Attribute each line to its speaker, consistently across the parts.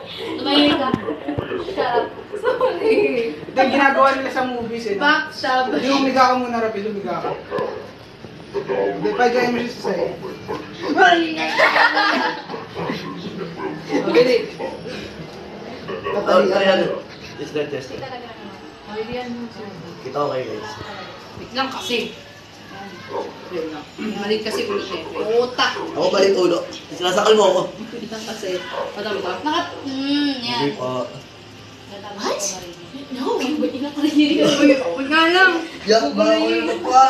Speaker 1: Tumayin ka. Sorry.
Speaker 2: Ito yung ginagawa nila sa movies eh.
Speaker 1: Backstab.
Speaker 2: Hindi, humiga ka muna, Rapi. Humiga ka. Hindi, pagkain mo siya sa sa'yo. Okay,
Speaker 3: Is that test? Kita ko kayo guys.
Speaker 1: Wait lang kasi. Malit kasi ulo eh. Utak.
Speaker 3: Ako palit ulo. Sinasakal mo ako.
Speaker 1: Wait lang kasi. Madam ba? Yan.
Speaker 3: Hindi pa.
Speaker 1: What? No, ba't ina pa rin yun? Huwag nga lang.
Speaker 3: Yak ba ako yung pa?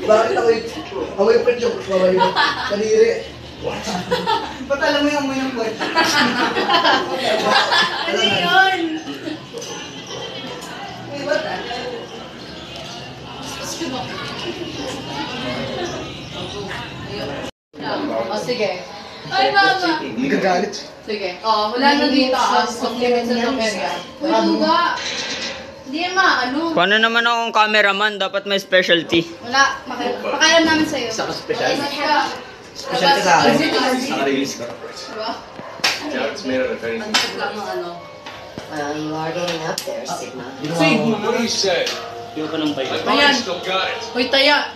Speaker 3: Bakit ako yung pwede yung kaniri?
Speaker 2: ba't alam mo yung amoy ng kwet?
Speaker 1: Ano yun?
Speaker 2: Eh, ba't
Speaker 1: O sige. Ay, mama.
Speaker 2: Hindi ka galit.
Speaker 1: Sige. O, wala na dito compliment sa itong area. Uy, luga. Hindi ano.
Speaker 4: Paano naman akong cameraman? Dapat may specialty.
Speaker 1: Wala. Pakailan namin sa'yo.
Speaker 3: Saka special.
Speaker 1: Specialty
Speaker 3: sa akin. Naka-release ko.
Speaker 1: Diba?
Speaker 5: Yeah, it's made out of anything.
Speaker 1: Ang lang ng ano.
Speaker 6: Well, you are getting up there, Sigma.
Speaker 2: Sigma.
Speaker 5: What do you say?
Speaker 3: Hindi ko pa nang
Speaker 5: My
Speaker 3: payo.
Speaker 5: body still got it.
Speaker 1: Uy, taya.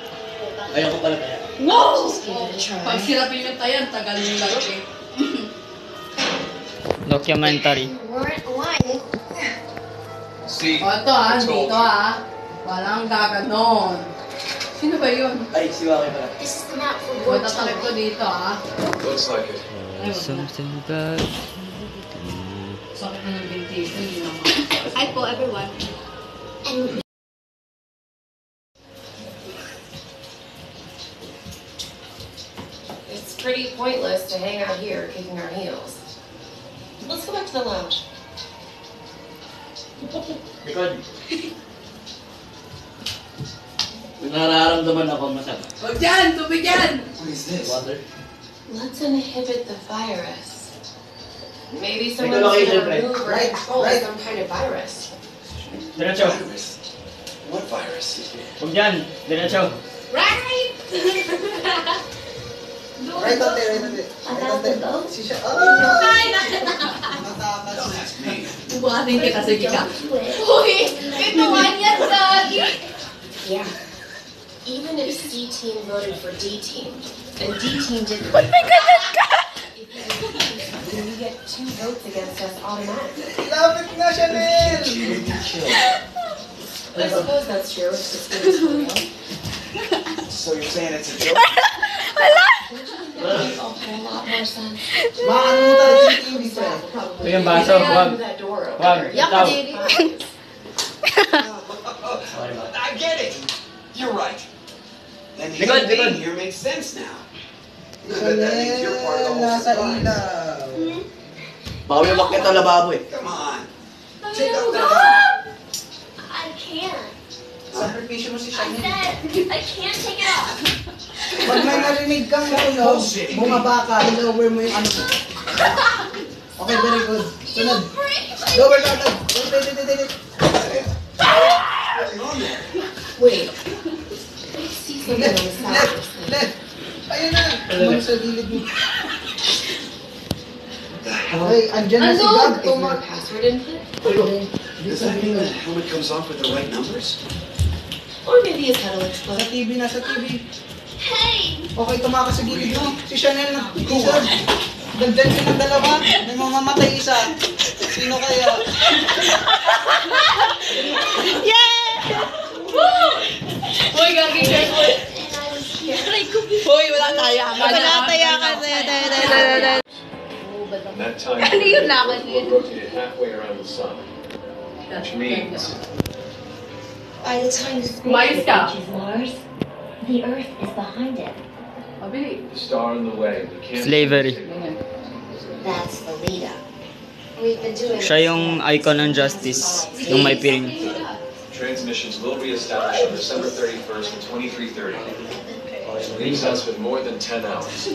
Speaker 3: Ayaw ko pala kaya.
Speaker 1: Wow!
Speaker 6: Just give it a try.
Speaker 1: Pag sirapin yung taya, tagal yung laro eh.
Speaker 4: Documentary.
Speaker 6: You weren't lying.
Speaker 5: See,
Speaker 1: O, ito
Speaker 5: I told
Speaker 1: dito
Speaker 5: you.
Speaker 1: Walang gaganon. Sino ba yun?
Speaker 3: Ay, si Waki pala.
Speaker 6: This is the map for
Speaker 1: O,
Speaker 6: war
Speaker 1: tatakip ko
Speaker 6: time.
Speaker 1: dito
Speaker 5: Looks like it.
Speaker 4: Something bad.
Speaker 1: Sakit na ng binti. Hindi naman. Hi po, everyone.
Speaker 6: And it's pretty pointless to hang out here kicking our heels. Let's go back to the lounge.
Speaker 3: Record. May nararamdaman ako masama.
Speaker 1: Huwag dyan! Tubig yan!
Speaker 5: What is this?
Speaker 3: Water.
Speaker 6: Let's inhibit the virus. Maybe
Speaker 3: Take a
Speaker 6: someone's
Speaker 3: location,
Speaker 6: gonna
Speaker 3: right?
Speaker 6: move or
Speaker 2: Right,
Speaker 6: control
Speaker 2: right.
Speaker 6: some kind of virus.
Speaker 3: Diretso.
Speaker 5: Virus? What virus?
Speaker 3: Huwag dyan. Diretso.
Speaker 1: Right!
Speaker 2: Right on there, right on there.
Speaker 6: About the boat?
Speaker 2: Si siya. Oh!
Speaker 1: Ay!
Speaker 2: Natakas.
Speaker 5: Don't ask me.
Speaker 1: Bukatin kita, sige ka.
Speaker 6: Don't quit.
Speaker 1: Uy! Ito nga yan, Daddy!
Speaker 6: Yeah. Even if C team voted for D team, and D team didn't. Oh my goodness, then you get 2 votes against us automatically.
Speaker 2: Lapit na, Chanel!
Speaker 6: I suppose that's true. It's just it's real.
Speaker 5: So you're saying it's a joke?
Speaker 6: Makes a whole lot more sense.
Speaker 2: Maano mo talaga si TV, sir.
Speaker 6: Staff will probably
Speaker 3: Ito yung baso, wag.
Speaker 6: leave that door open.
Speaker 3: Wag.
Speaker 1: Yak,
Speaker 3: Itaw.
Speaker 1: Daddy.
Speaker 5: I get it. You're right. And
Speaker 3: Likod,
Speaker 5: being
Speaker 3: likod.
Speaker 5: here makes sense now. But that means you're part of the
Speaker 2: Chanel,
Speaker 5: whole
Speaker 2: nasa
Speaker 5: surprise.
Speaker 2: ilaw.
Speaker 3: Baka may umakyat ang lababo eh.
Speaker 5: Come on.
Speaker 1: Ay,
Speaker 5: Take out
Speaker 1: luga!
Speaker 5: that.
Speaker 7: I can't.
Speaker 2: Sakripisyo mo si
Speaker 7: I
Speaker 2: Chanel.
Speaker 7: said I can't take it off.
Speaker 2: Pag may narinig kang tunog, bumaba ka, lower mo yung ano mo. Okay, very good. Sunod. Lower, lower. Wait.
Speaker 6: Wait. I see something on the side.
Speaker 2: Left. Ayun na. Umano sa gilid mo. Okay, andyan na si Gab.
Speaker 6: No more password input?
Speaker 5: Does that mean the helmet comes off with the right numbers?
Speaker 6: Or maybe his head will
Speaker 2: Sa
Speaker 6: explode.
Speaker 2: TV, nasa TV.
Speaker 7: Hey,
Speaker 2: Okay, tumakas sa gilid mo. Si Chanel na t-shirt. Gandyan din ang dalawa. May mamamatay isa. Sino kaya?
Speaker 1: Uy, gagi careful.
Speaker 7: and I was here.
Speaker 1: Uy, wala tayakan. Wala tayakan.
Speaker 5: And that time,
Speaker 1: Ano yun lakad yun?
Speaker 5: rotated halfway around the sun. Which means
Speaker 6: By the time the
Speaker 1: Umayos ka.
Speaker 7: Reaches Mars, the Earth is behind it.
Speaker 1: Mabili.
Speaker 5: the star in the way. We can't.
Speaker 4: Slavery.
Speaker 6: That's the lead up. We've been doing
Speaker 4: Siya yung icon ng justice. Yung may piring.
Speaker 5: Transmissions will be established on December 31st at 23:30. It leaves us with more than 10 hours.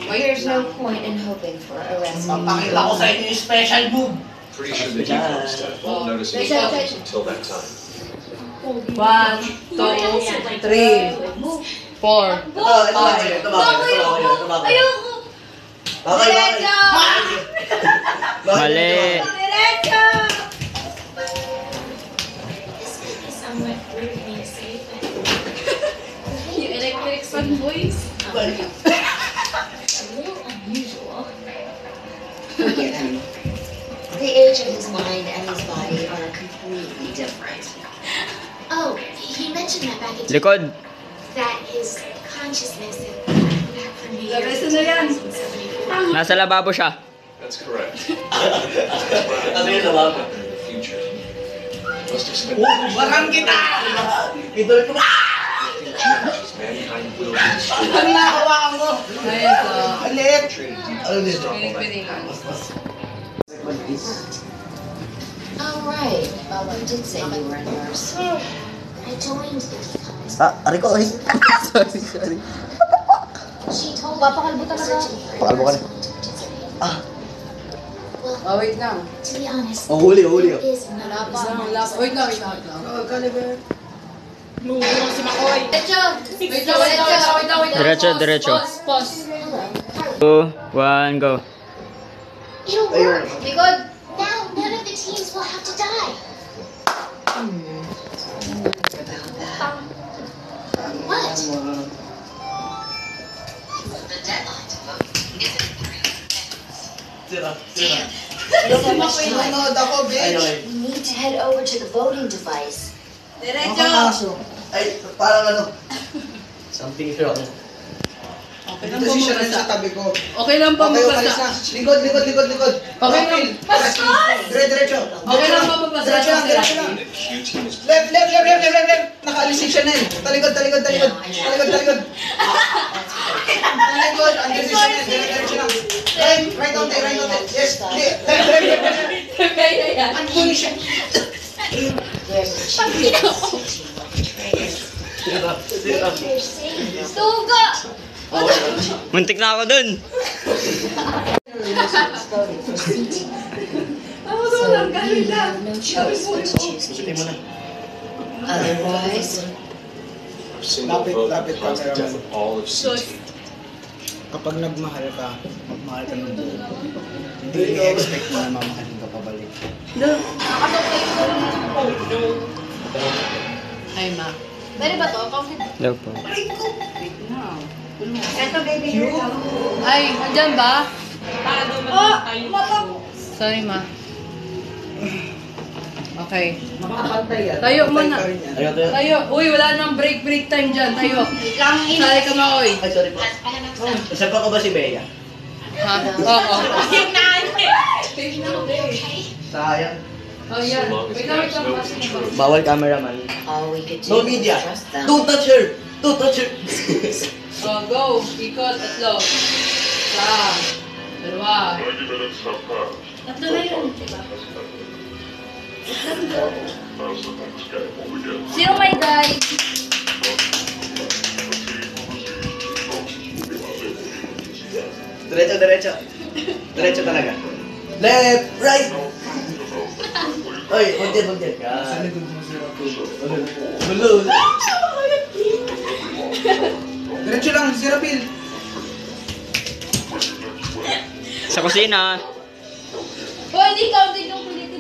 Speaker 6: There's no point in hoping for a rescue.
Speaker 2: Pakita ko sa inyo yung special move.
Speaker 5: Pretty sure the default staff won't notice any problems until that time.
Speaker 1: 1, 2, 3, 4.
Speaker 3: Ito ba?
Speaker 1: Ayoko!
Speaker 3: Bakit?
Speaker 1: Diretso!
Speaker 4: Mali.
Speaker 6: This might be somewhat rude of me to say, but
Speaker 1: Yung electric sun boys.
Speaker 6: a little unusual.
Speaker 7: Forgive him. The age of his mind and his body are completely different.
Speaker 6: Oh, he mentioned that back in
Speaker 4: Likod.
Speaker 6: that his consciousness had back from New Year's
Speaker 1: Labas na yan.
Speaker 6: 2074.
Speaker 4: Nasa lababo siya.
Speaker 5: That's correct.
Speaker 3: Ano yun na ba?
Speaker 5: In the future, must have spent
Speaker 2: Barang kita!
Speaker 3: Ito ito.
Speaker 5: mankind will be destroyed.
Speaker 2: Ano na hawakan mo?
Speaker 1: Ayan so.
Speaker 2: Ang liit!
Speaker 3: Ano dito?
Speaker 1: Pinig-pinigan.
Speaker 7: Oh, right. You did say you were a nurse.
Speaker 6: I joined the decomposing.
Speaker 3: Ari ko. Sorry.
Speaker 6: She told me
Speaker 7: Papakalbo talaga.
Speaker 3: Pakalbo ka na.
Speaker 1: Oh, wait lang.
Speaker 6: to be honest,
Speaker 3: Oh, huli.
Speaker 6: there is
Speaker 1: Wala
Speaker 6: not
Speaker 1: pa. Wala pa. Wait lang, wait lang.
Speaker 2: Oh, Caliber.
Speaker 4: Diretso, diretso.
Speaker 1: Pause.
Speaker 4: 2, 1, go.
Speaker 6: It'll
Speaker 3: Ayun.
Speaker 6: work.
Speaker 1: Likod.
Speaker 6: Now none of the teams will have to die. What?
Speaker 3: Sira.
Speaker 2: Nanonood ako, bitch!
Speaker 7: You need to head over to the voting device.
Speaker 2: Makakaso.
Speaker 3: Ay, parang ano. Something here ako.
Speaker 1: Okay lang
Speaker 2: Kasi siya rin
Speaker 1: bumabasa.
Speaker 2: sa tabi ko.
Speaker 1: Okay lang
Speaker 2: Okay, umalis
Speaker 1: bumabasa.
Speaker 2: na. Likod.
Speaker 1: Okay lang.
Speaker 2: Diretso.
Speaker 1: Okay lang bumabasa.
Speaker 2: Diretso lang.
Speaker 5: The Q team is
Speaker 2: Left. Nakaalis siya na eh. Talikod. Talikod. Talikod. Andun siya na. Diretso lang. Right on there. Yes. Left.
Speaker 1: Kaya yan.
Speaker 2: Andun siya.
Speaker 7: There's a chance
Speaker 1: Suga!
Speaker 4: Muntik na ako dun.
Speaker 7: so you have no choice but to choose Q team. Otherwise,
Speaker 5: a single
Speaker 2: Lapit,
Speaker 5: vote
Speaker 2: lapit,
Speaker 5: caused the death of all of
Speaker 1: So,
Speaker 5: C team.
Speaker 2: Kapag nagmahal ka, magmahal ka ng buo. Hindi i-expect mo na mamahalin ka pabalik.
Speaker 1: ay ma. Pwede ba to? Coffee?
Speaker 4: Daw po.
Speaker 1: Ay, andyan ba? Sorry ma. Okay.
Speaker 2: Makapantay yan.
Speaker 1: Tayo muna.
Speaker 2: Pantay pa rin yan.
Speaker 3: Ayun, ayun.
Speaker 1: Tayo. Uy, wala nang break time dyan. Tayo. Sali ka na, uy.
Speaker 3: Ay, sorry po. Nasapa ko ba si Bea?
Speaker 1: Ha? Oo.
Speaker 3: Sayang.
Speaker 1: Oh, yan. Wait lang. Pasok na ba?
Speaker 4: Bawal cameraman.
Speaker 7: all we could do
Speaker 3: No
Speaker 7: is
Speaker 3: media.
Speaker 7: trust them.
Speaker 3: Don't touch her.
Speaker 1: Oh, go. Ikot. Tatlo. Isa. Dalawa. Tatlo na yun. Sino may guide?
Speaker 3: Diretso talaga. Left, right. Oy, buntin.
Speaker 2: Sa likod mo si Rapido.
Speaker 3: Bulol.
Speaker 2: Diretso lang, si Rapil.
Speaker 4: Sa kusina.
Speaker 1: Oh, hindi counted yung kuliti.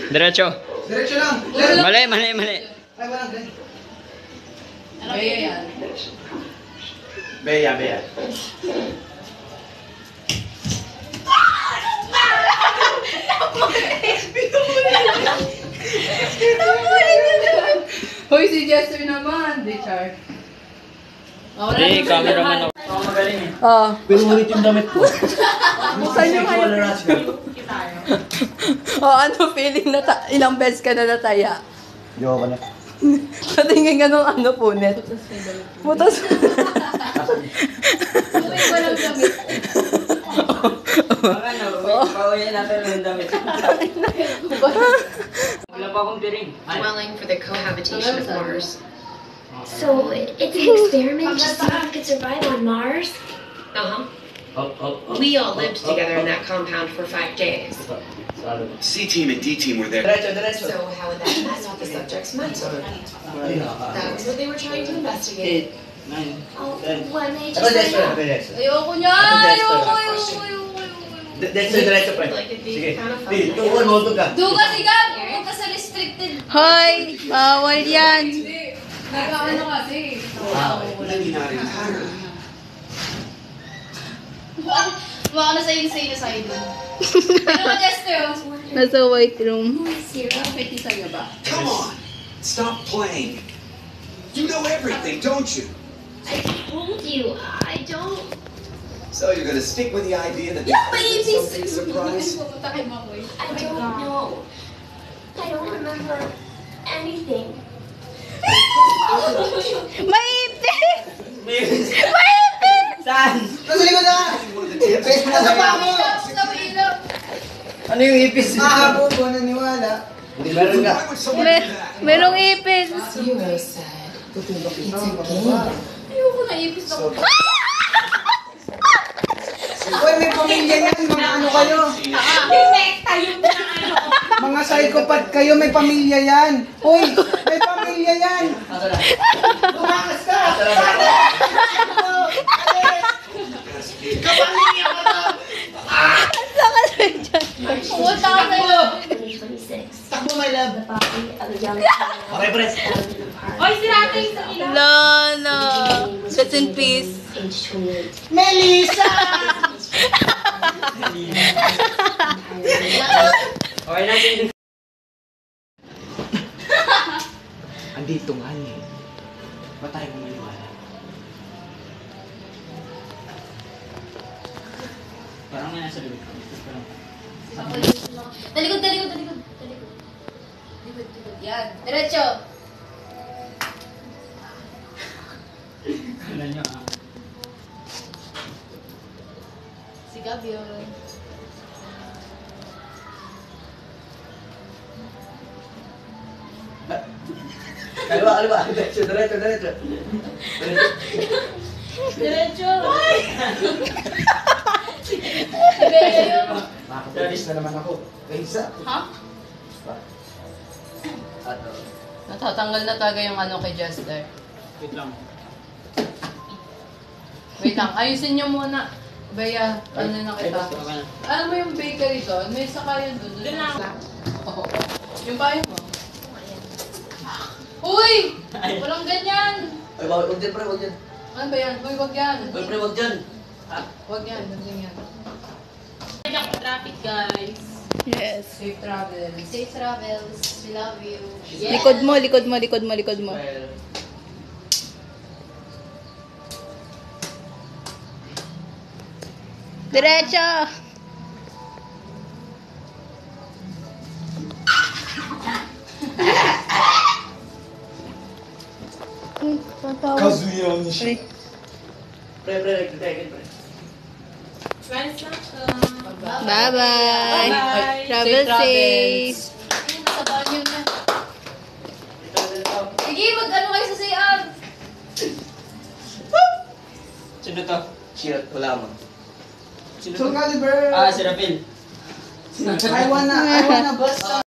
Speaker 4: Diretso.
Speaker 2: Diretso lang. Left.
Speaker 4: Mali.
Speaker 2: Ay, walang ganyan.
Speaker 1: Kaya yan.
Speaker 3: Bea.
Speaker 1: Hoy, si Jester naman. Di, Char. Oh, wala
Speaker 4: Hindi,
Speaker 1: naman.
Speaker 4: cameraman ako. Ako magaling eh.
Speaker 1: Oh.
Speaker 3: Pinulit yung damit ko.
Speaker 1: Buksan yung
Speaker 3: Sexual harassment.
Speaker 1: Oh, ano feeling na ilang beses ka na nataya?
Speaker 3: Yo, ka na.
Speaker 1: Patingin ka nung ano punit. Putas.
Speaker 4: Baka na, pawayan natin ng damit. Wala pa akong piring.
Speaker 6: Dwelling for the cohabitation of Mars. So it's an experiment to see if we could survive on Mars? Uh-huh. We all lived together in that compound for 5 days.
Speaker 8: C team and D team were there.
Speaker 3: Diretso.
Speaker 6: So how would that mess with the subject's mental? That's what they were trying to investigate. Oh, when they
Speaker 3: Ako,
Speaker 6: just
Speaker 3: Diretso.
Speaker 1: Ayoko niya! Ayoko yung
Speaker 3: Diretso, pre. Sige. Di, tuwan mo ito ka.
Speaker 1: Duga, sigab! Huwag ka sa restricted.
Speaker 9: Hoy, bawal yan.
Speaker 1: Hindi. Nag-ano kasi.
Speaker 8: Maybe not entirely.
Speaker 1: Baka na sa insane asylum. Ano ka, Chester?
Speaker 9: Nasa white room.
Speaker 1: Petisa niya ba?
Speaker 8: Come on! Stop playing. You know everything, don't you?
Speaker 6: I told you, I don't.
Speaker 8: So you're gonna stick with the idea that
Speaker 6: Yeah,
Speaker 8: this
Speaker 6: baby.
Speaker 8: is something surprise?
Speaker 1: Pupunta kay Makoy.
Speaker 6: I don't know. I don't remember anything.
Speaker 9: Maipit!
Speaker 4: Maipit!
Speaker 9: Maipit!
Speaker 4: Saan?
Speaker 2: Nasa likod na! Face mo na sa paa mo!
Speaker 4: Ano yung ipis?
Speaker 2: Ahabo ko, naniwala.
Speaker 3: Hindi, meron ka.
Speaker 8: Why would someone do that?
Speaker 9: Merong ipis.
Speaker 7: Zero said,
Speaker 2: Tutulog
Speaker 7: it's
Speaker 2: ito.
Speaker 7: a game.
Speaker 1: Ayoko na ipis ako.
Speaker 2: Uy, may pamilya yan. Mga ano kayo? Mga psychopath kayo, may pamilya yan. Uy, may pamilya yan. Tumakas ka! Kapamilya ko to!
Speaker 1: Pumunta ka sa'yo.
Speaker 6: 26.
Speaker 2: Takbo, my love.
Speaker 6: The body of a young
Speaker 3: Okay, pre.
Speaker 6: found in a park.
Speaker 1: Oy, sirata yung sa ilaw.
Speaker 9: Lana. Rest in peace.
Speaker 6: Age 28.
Speaker 2: Melissa!
Speaker 4: Okay na, sige.
Speaker 3: Andito nga niya. Ba't tayo kumaliwala?
Speaker 4: Parang may nasa likod.
Speaker 1: Talikod, talikod, talikod. Likod, likod. Yan. Diretso.
Speaker 4: Kala nyo ah.
Speaker 1: Si Gab yun.
Speaker 3: Kalwa. Diretso.
Speaker 1: Diretso. Sabi yun.
Speaker 3: Makakapalis na naman ako. Isa.
Speaker 1: Ha?
Speaker 3: Ato.
Speaker 1: Natatanggal na talaga yung ano kay Jester.
Speaker 4: Wait lang.
Speaker 1: Wait lang, ayusin niyo muna. Baya, ano na kita.
Speaker 4: Okay na.
Speaker 1: Alam mo yung bakery doon? May sakayan doon. Doon lang. Oo. Yung bahay mo? Uy! Walang ganyan!
Speaker 3: Ay, wag dyan, pre. Wag dyan.
Speaker 1: Ano ba yan? Uy, wag yan.
Speaker 3: Uy, pre, wag dyan.
Speaker 1: Wag yan, wag yan.
Speaker 10: Traffic, guys.
Speaker 9: Yes.
Speaker 1: Safe travels. Safe travels. We love you.
Speaker 9: Likod mo, likod mo, likod mo, likod mo.
Speaker 3: Well,
Speaker 9: Diretso!
Speaker 8: Kazuya Onishi.
Speaker 3: pre, pre.
Speaker 10: Guys,
Speaker 9: Bye-bye.
Speaker 10: Bye-bye.
Speaker 9: Travel safe.
Speaker 1: Ayun, nasa banyo na. Sige, mag-ano kayo sa CR.
Speaker 4: Sino to?
Speaker 3: Shit, wala mo.
Speaker 4: Sino
Speaker 2: So,
Speaker 4: to?
Speaker 2: Caliber!
Speaker 4: Ah, si Rapil.
Speaker 2: I wanna bust